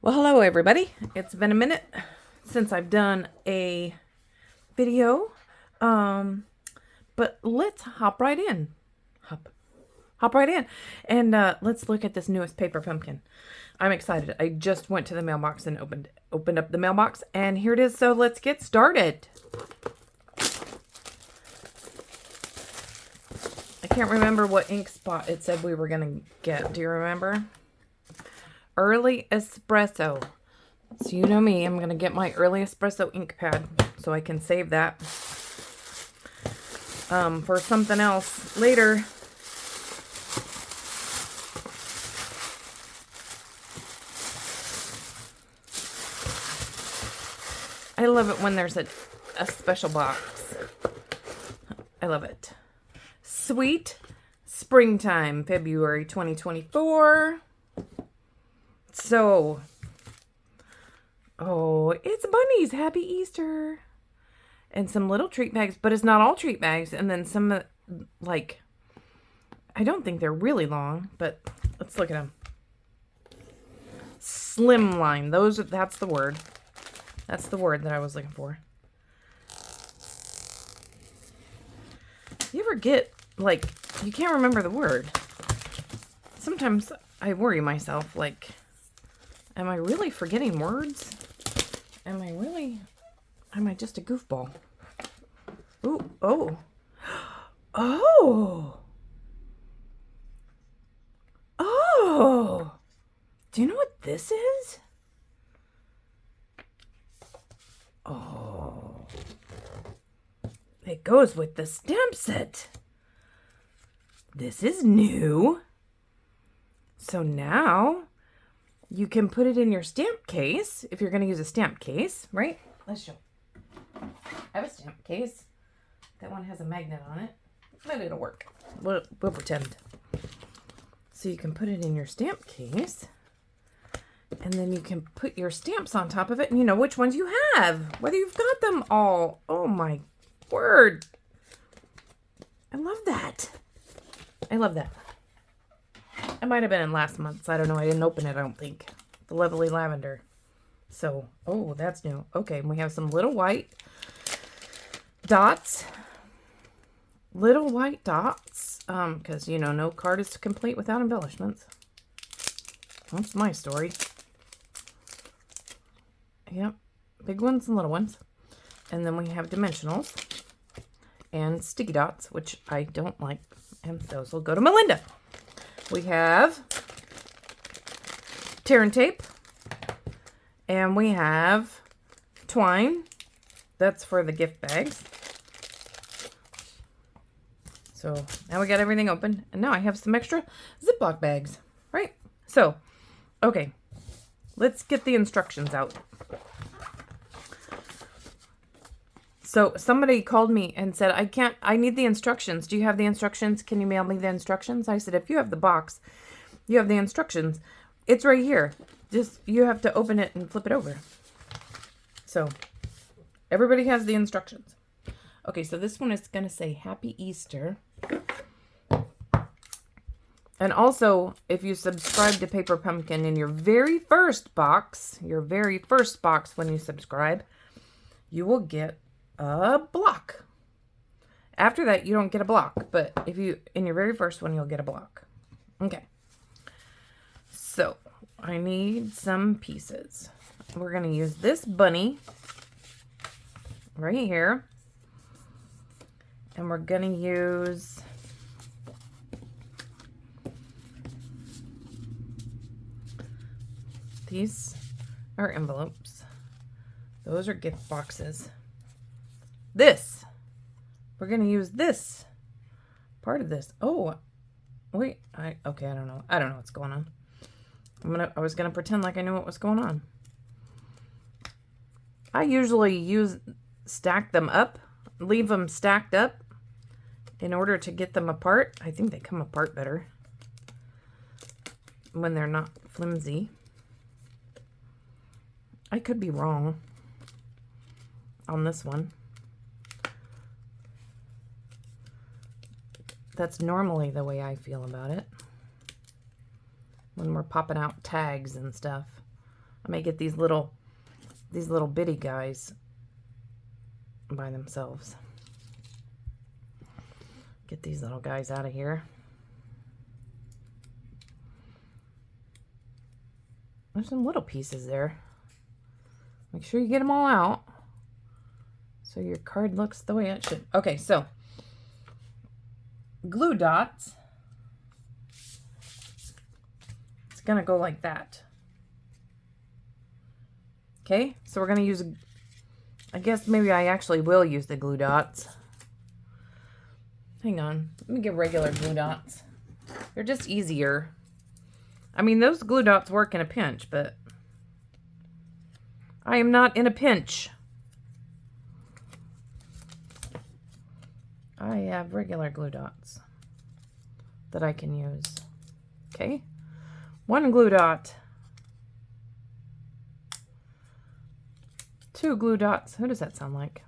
Well, hello everybody. It's been a minute since I've done a video. But let's hop right in. Hop right in. And let's look at this newest paper pumpkin. I'm excited. I just went to the mailbox and opened up the mailbox, and here it is. So let's get started. I can't remember what ink spot it said we were going to get. Do you remember? Early Espresso. So you know me, I'm going to get my Early Espresso ink pad so I can save that for something else later. I love it when there's a special box. I love it. Sweet Springtime, February 2024. So, oh, it's bunnies. Happy Easter. And some little treat bags, but it's not all treat bags. And then some, like, I don't think they're really long, but let's look at them. Slimline. That's the word. That's the word that I was looking for. You ever get, like, you can't remember the word? Sometimes I worry myself, like, am I really forgetting words? Am I just a goofball? Ooh, oh. Oh. Oh. Do you know what this is? Oh. It goes with the stamp set. This is new. So now you can put it in your stamp case if you're going to use a stamp case, right? Let's show. I have a stamp case. That one has a magnet on it, but it'll work. We'll pretend. So you can put it in your stamp case, and then you can put your stamps on top of it, and you know which ones you have, whether you've got them all. Oh my word. I love that. I love that. It might have been in last month's. I don't know. I didn't open it, I don't think. The Lovely Lavender. So, oh, that's new. Okay, we have some little white dots. Little white dots. Because, you know, no card is complete without embellishments. That's my story. Yep. Big ones and little ones. And then we have dimensionals. And sticky dots, which I don't like. And those will go to Melinda. We have tear and tape. And we have twine. That's for the gift bags. So now we got everything open. And now I have some extra Ziploc bags. Right? So, okay. Let's get the instructions out. So somebody called me and said, I need the instructions. Do you have the instructions? Can you mail me the instructions? I said, if you have the box, you have the instructions. It's right here. Just, you have to open it and flip it over. So everybody has the instructions. Okay, so this one is going to say Happy Easter. And also, if you subscribe to Paper Pumpkin in your very first box when you subscribe, you will get a block. After that, you don't get a block, but if you, in your very first one, you'll get a block. Okay. So, I need some pieces. We're going to use this bunny right here. And we're going to use these are envelopes. Those are gift boxes. We're going to use this part of this. Oh, wait. Okay, I don't know. I don't know what's going on. I was going to pretend like I knew what was going on. I usually stack them up, leave them stacked up in order to get them apart. I think they come apart better when they're not flimsy. I could be wrong on this one. That's normally the way I feel about it when we're popping out tags and stuff. I may get these little bitty guys by themselves. Get these little guys out of here. There's some little pieces there. Make sure you get them all out so your card looks the way it should. Okay, so glue dots. It's gonna go like that. Okay, so we're gonna use, I guess maybe I actually will use the glue dots. Hang on, let me get regular glue dots. They're just easier. I mean, those glue dots work in a pinch, but I am not in a pinch. I have regular glue dots that I can use. Okay, one glue dot. Two glue dots. Who does that sound like?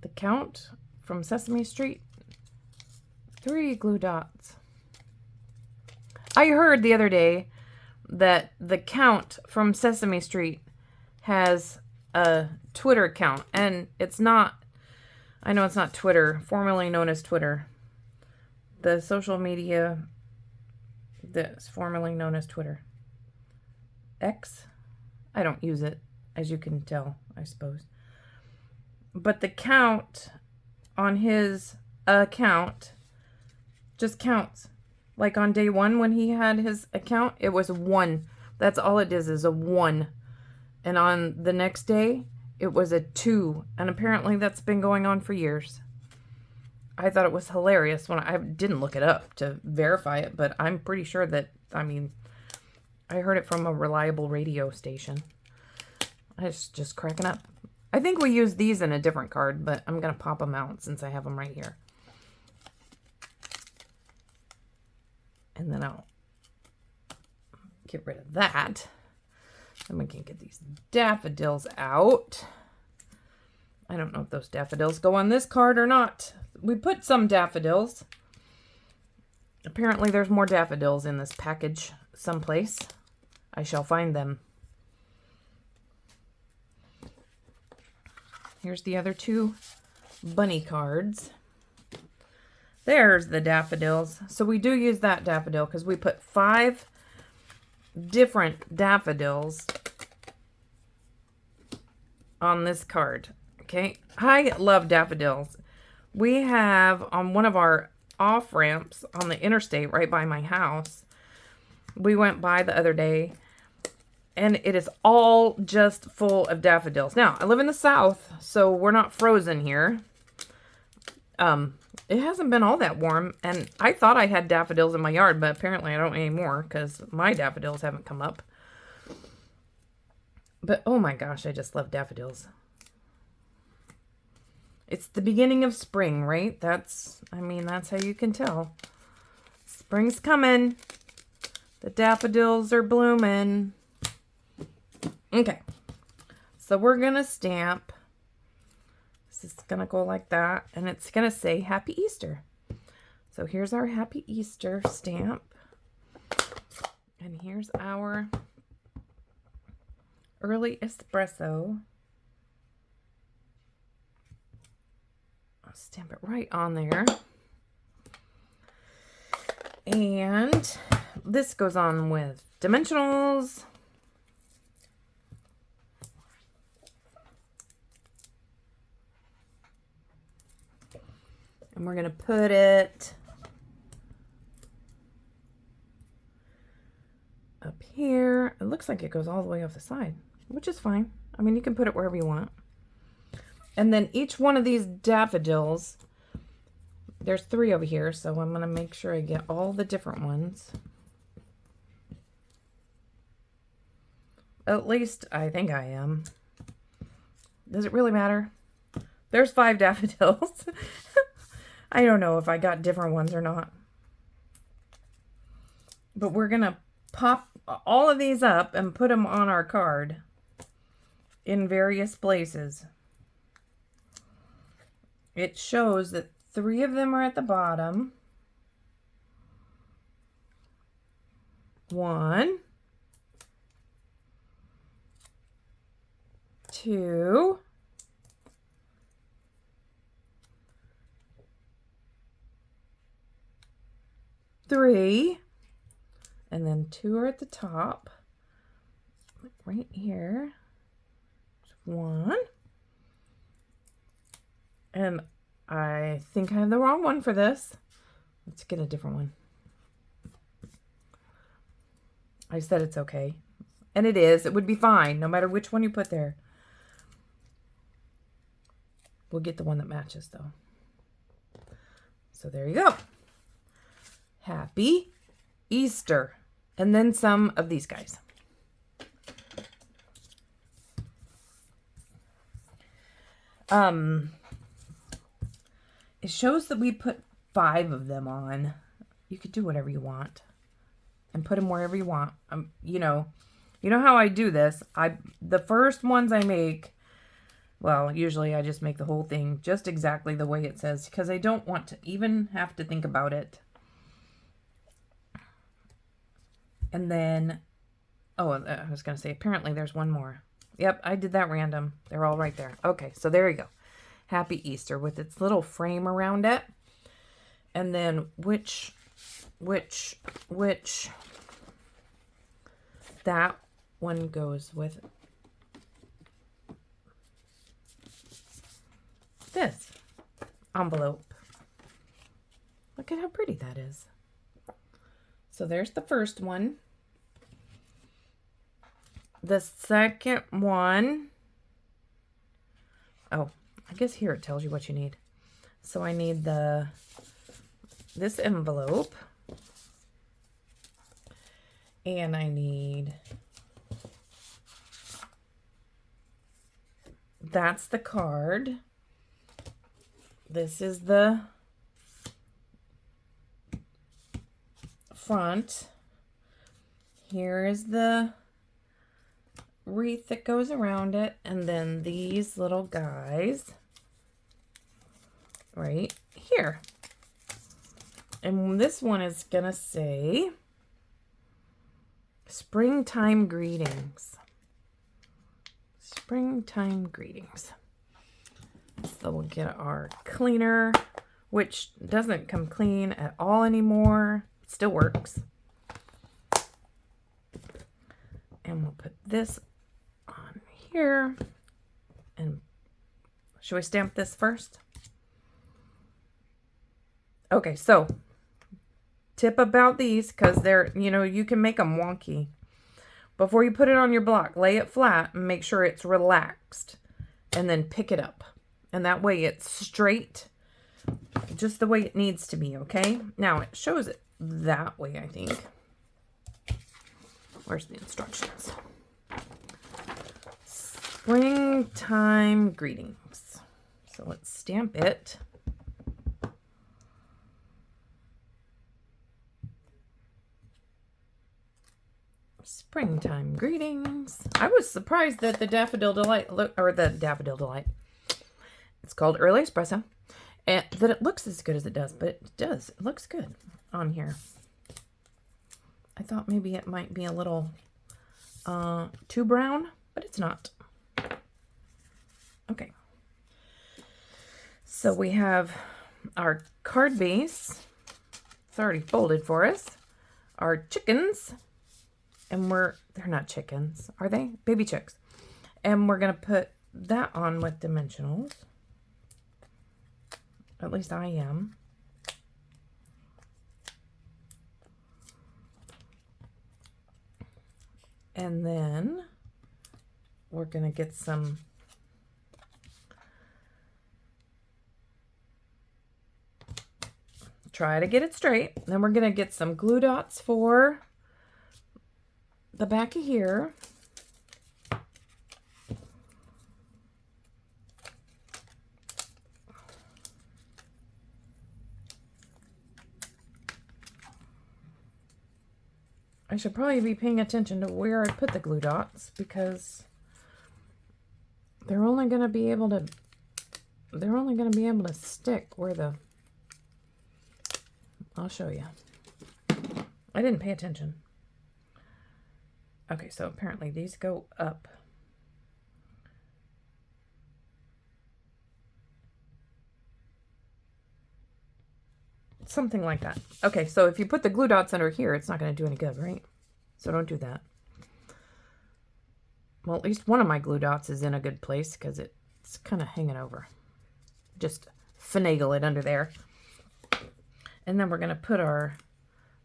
The Count from Sesame Street. 3 glue dots. I heard the other day that the Count from Sesame Street has a Twitter account, and it's not, I know it's not Twitter, formerly known as Twitter. The social media that's formerly known as Twitter. X? I don't use it, as you can tell, I suppose. But the count on his account just counts. Like on day 1 when he had his account, it was 1. That's all it is a 1. And on the next day, it was a 2. And apparently that's been going on for years. I thought it was hilarious when I didn't look it up to verify it, but I'm pretty sure that, I mean, I heard it from a reliable radio station. I was just cracking up. I think we used these in a different card, but I'm going to pop them out since I have them right here. And then I'll get rid of that. Then we can get these daffodils out. I don't know if those daffodils go on this card or not. We put some daffodils. Apparently there's more daffodils in this package someplace. I shall find them. Here's the other 2 bunny cards. There's the daffodils. So we do use that daffodil because we put 5 different daffodils on this card. Okay, I love daffodils. We have on one of our off ramps on the interstate right by my house. We went by the other day and it is all just full of daffodils. Now, I live in the South, so we're not frozen here. It hasn't been all that warm, and I thought I had daffodils in my yard, but apparently I don't anymore because my daffodils haven't come up. But oh my gosh, I just love daffodils. It's the beginning of spring, right? That's how you can tell. Spring's coming. The daffodils are blooming. Okay, so we're going to stamp. This is going to go like that, and it's going to say Happy Easter. So here's our Happy Easter stamp. And here's our early espresso. I'll stamp it right on there. And this goes on with dimensionals. And we're going to put it up here. It looks like it goes all the way off the side, which is fine. I mean, you can put it wherever you want. And then each one of these daffodils, there's 3 over here, so I'm going to make sure I get all the different ones. At least I think I am. Does it really matter? There's 5 daffodils. I don't know if I got different ones or not. But we're going to pop all of these up and put them on our card in various places. It shows that 3 of them are at the bottom. 1, 2. Three, and then 2 are at the top, right here. 1, and I think I have the wrong one for this. Let's get a different one. I said it's okay, and it is. It would be fine no matter which one you put there. We'll get the one that matches though. So there you go. Happy Easter. And then some of these guys. It shows that we put 5 of them on. You could do whatever you want and put them wherever you want. You know how I do this. The first ones I make, well, usually I just make the whole thing just exactly the way it says because I don't want to even have to think about it. And then, oh, I was going to say, apparently there's one more. Yep, I did that random. They're all right there. Okay, so there you go. Happy Easter with its little frame around it. And then which, that one goes with this envelope. Look at how pretty that is. So there's the first one. The second one, oh, I guess here it tells you what you need. So I need this envelope, and I need, that's the card. This is the front. Here is the wreath that goes around it, and then these little guys right here. And this one is gonna say springtime greetings. Springtime greetings. So we'll get our cleaner, which doesn't come clean at all anymore. It still works. And we'll put this on here. And should we stamp this first? Okay, so tip about these, because they're, you can make them wonky. Before you put it on your block, lay it flat and make sure it's relaxed. And then pick it up. And that way it's straight, just the way it needs to be, okay? Now it shows it that way, I think. Where's the instructions? Springtime greetings. So let's stamp it. Springtime greetings. I was surprised that the Daffodil Delight, it's called Early Espresso, and that it looks as good as it does, but it does. It looks good on here. I thought maybe it might be a little too brown, but it's not. Okay. So we have our card base. It's already folded for us. Our chickens. And they're not chickens, are they? Baby chicks. And we're going to put that on with dimensionals. At least I am. And then we're going to get some try to get it straight. Then we're going to get some glue dots for the back of here. I should probably be paying attention to where I put the glue dots, because they're only going to be able to stick where the, I'll show you. I didn't pay attention. Okay, so apparently these go up something like that. Okay, so if you put the glue dots under here, it's not going to do any good, right? So don't do that. Well, at least one of my glue dots is in a good place because it's kind of hanging over. Just finagle it under there. And then we're going to put our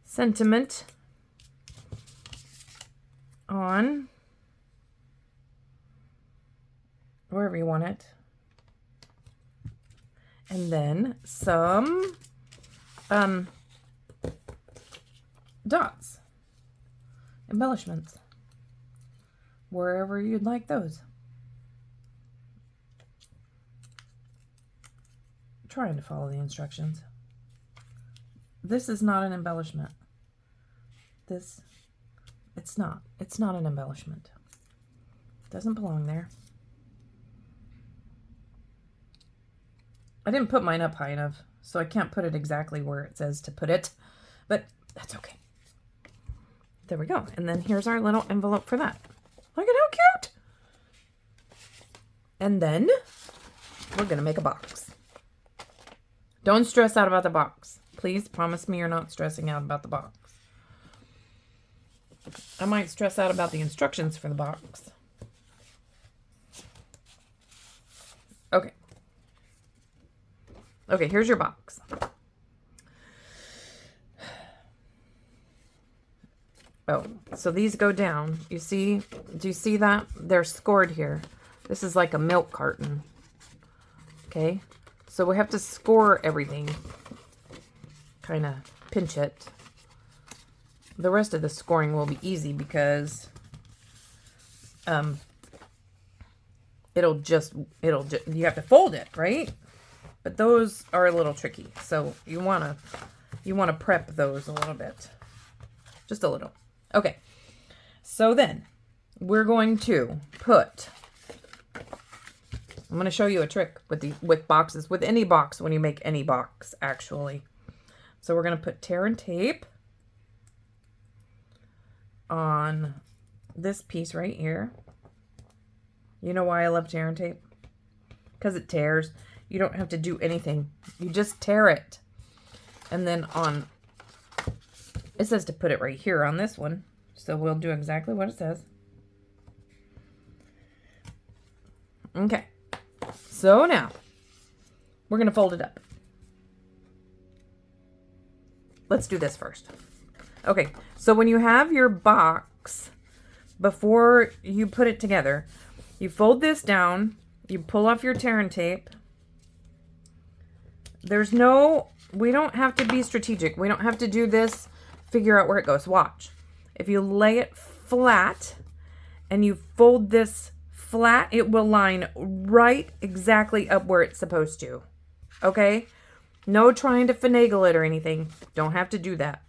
sentiment on wherever you want it. And then some dots, embellishments, wherever you'd like those. Trying to follow the instructions. This is not an embellishment. It's not an embellishment. It doesn't belong there. I didn't put mine up high enough, so I can't put it exactly where it says to put it, but that's okay. There we go. And then here's our little envelope for that. Look at how cute. And then we're going to make a box. Don't stress out about the box. Please promise me you're not stressing out about the box. I might stress out about the instructions for the box. Okay. Okay, here's your box. Oh, so these go down. You see? Do you see that? They're scored here. This is like a milk carton. Okay? So we have to score everything. Kind of pinch it. The rest of the scoring will be easy because it'll just you have to fold it, right? But those are a little tricky. So you want to prep those a little bit. Just a little. Okay. So then we're going to put, I'm going to show you a trick with boxes, with any box, when you make any box actually. So we're going to put tear and tape on this piece right here. You know why I love tear and tape? Because it tears. You don't have to do anything. You just tear it. And then it says to put it right here on this one. So we'll do exactly what it says. Okay. So now, we're going to fold it up. Let's do this first. Okay, so when you have your box, before you put it together, you fold this down, you pull off your tear and tape. We don't have to be strategic. We don't have to do this, figure out where it goes. Watch. If you lay it flat and you fold this flat, it will line right exactly up where it's supposed to. Okay? No trying to finagle it or anything. Don't have to do that.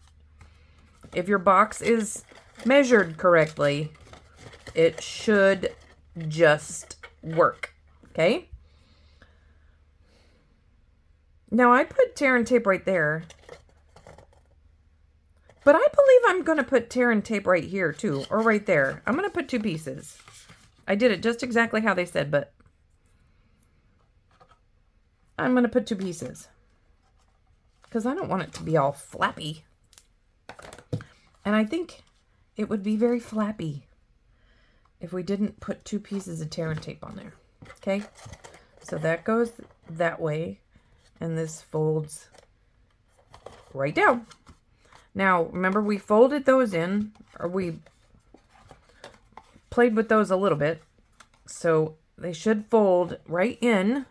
If your box is measured correctly, it should just work. Okay? Now, I put tear and tape right there. But I believe I'm going to put tear and tape right here, too. Or right there. I'm going to put 2 pieces. I did it just exactly how they said, but I'm going to put 2 pieces. Because I don't want it to be all flappy. And I think it would be very flappy if we didn't put 2 pieces of tear and tape on there. Okay? So that goes that way. And this folds right down. Now, remember we folded those in, or we played with those a little bit. So they should fold right in,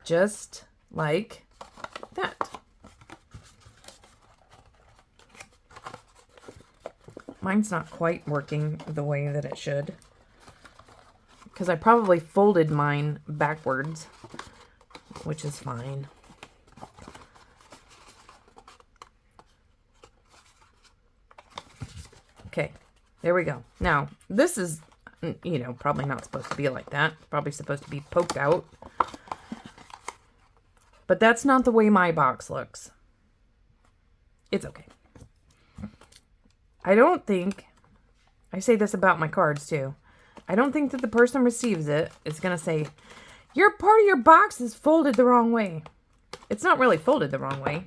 just like that. Mine's not quite working the way that it should, because I probably folded mine backwards, which is fine. Okay, there we go. Now, this is, probably not supposed to be like that. It's probably supposed to be poked out. But that's not the way my box looks. It's okay. I don't think, I say this about my cards too, I don't think that the person receives it is going to say, your part of your box is folded the wrong way. It's not really folded the wrong way.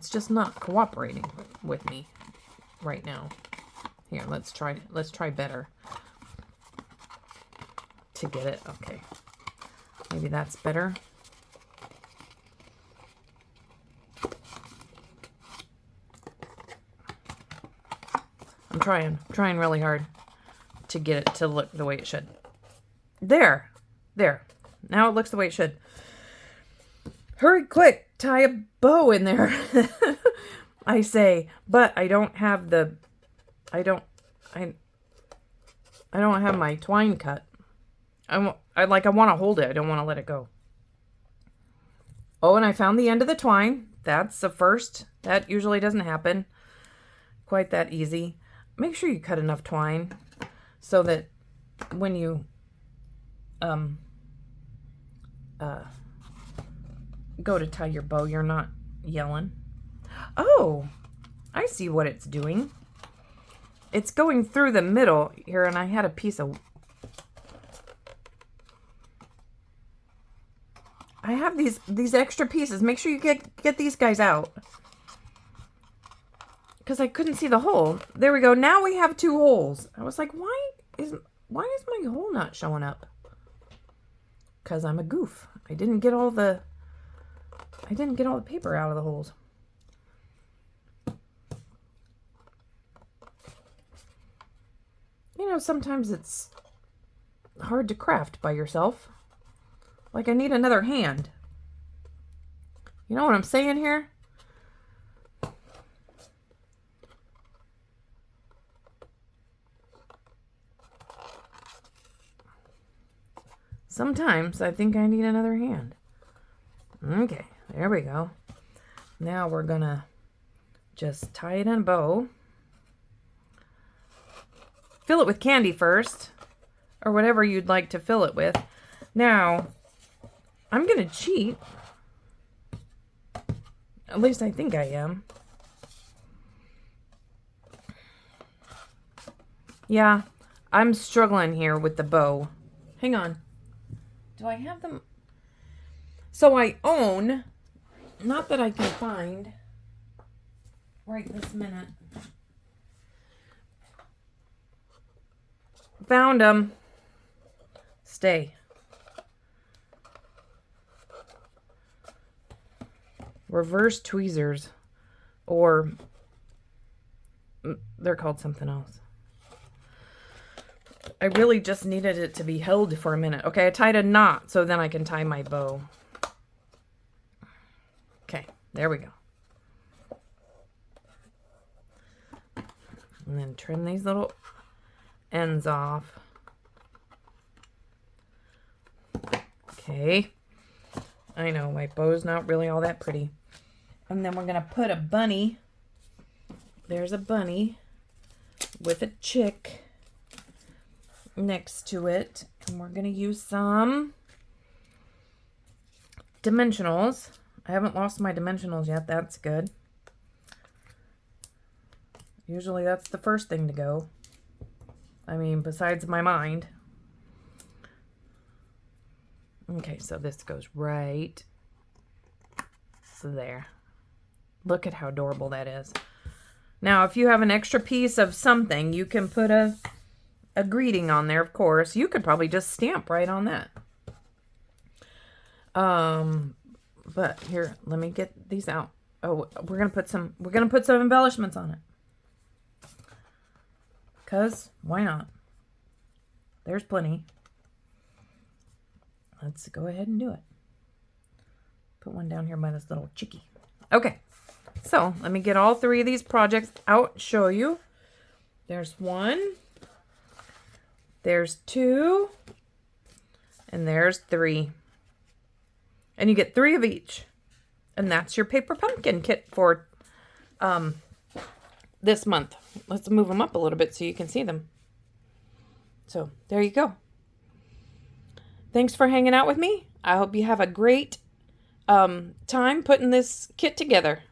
It's just not cooperating with me right now. Here, let's try better to get it. Okay. Maybe that's better. I'm trying really hard to get it to look the way it should. There. Now it looks the way it should. Hurry, quick, tie a bow in there. I say, but I don't have I don't have my twine cut. I want to hold it. I don't want to let it go. Oh, and I found the end of the twine. That's the first. That usually doesn't happen quite that easy. Make sure you cut enough twine so that when you go to tie your bow, you're not yelling. Oh, I see what it's doing. It's going through the middle here, and I had a piece of... I have these extra pieces. Make sure you get these guys out. Because I couldn't see the hole. There we go. Now we have 2 holes. I was like, why is my hole not showing up? Because I'm a goof. I didn't get all the paper out of the holes. You know, sometimes it's hard to craft by yourself. Like, I need another hand. You know what I'm saying here? Sometimes I think I need another hand. Okay, there we go. Now we're gonna just tie it in a bow. Fill it with candy first, or whatever you'd like to fill it with. Now, I'm gonna cheat. At least I think I am. Yeah, I'm struggling here with the bow. Hang on. Do I have them? So I own, not that I can find right this minute. Found them. Stay. Reverse tweezers, or they're called something else. I really just needed it to be held for a minute. Okay, I tied a knot so then I can tie my bow. Okay, there we go. And then trim these little ends off. Okay. I know, my bow's not really all that pretty. And then we're going to put a bunny. There's a bunny with a chick next to it. And we're going to use some dimensionals. I haven't lost my dimensionals yet. That's good. Usually that's the first thing to go. I mean, besides my mind. Okay, so this goes right there. Look at how adorable that is. Now, if you have an extra piece of something, you can put a greeting on there, of course. You could probably just stamp right on that. But here, let me get these out. Oh, we're gonna put some embellishments on it. 'Cause why not? There's plenty. Let's go ahead and do it. Put one down here by this little chickie. Okay, so let me get all 3 of these projects out, show you. There's 1, there's 2, and there's 3. And you get 3 of each. And that's your paper pumpkin kit for this month. Let's move them up a little bit so you can see them. So there you go. Thanks for hanging out with me. I hope you have a great time putting this kit together.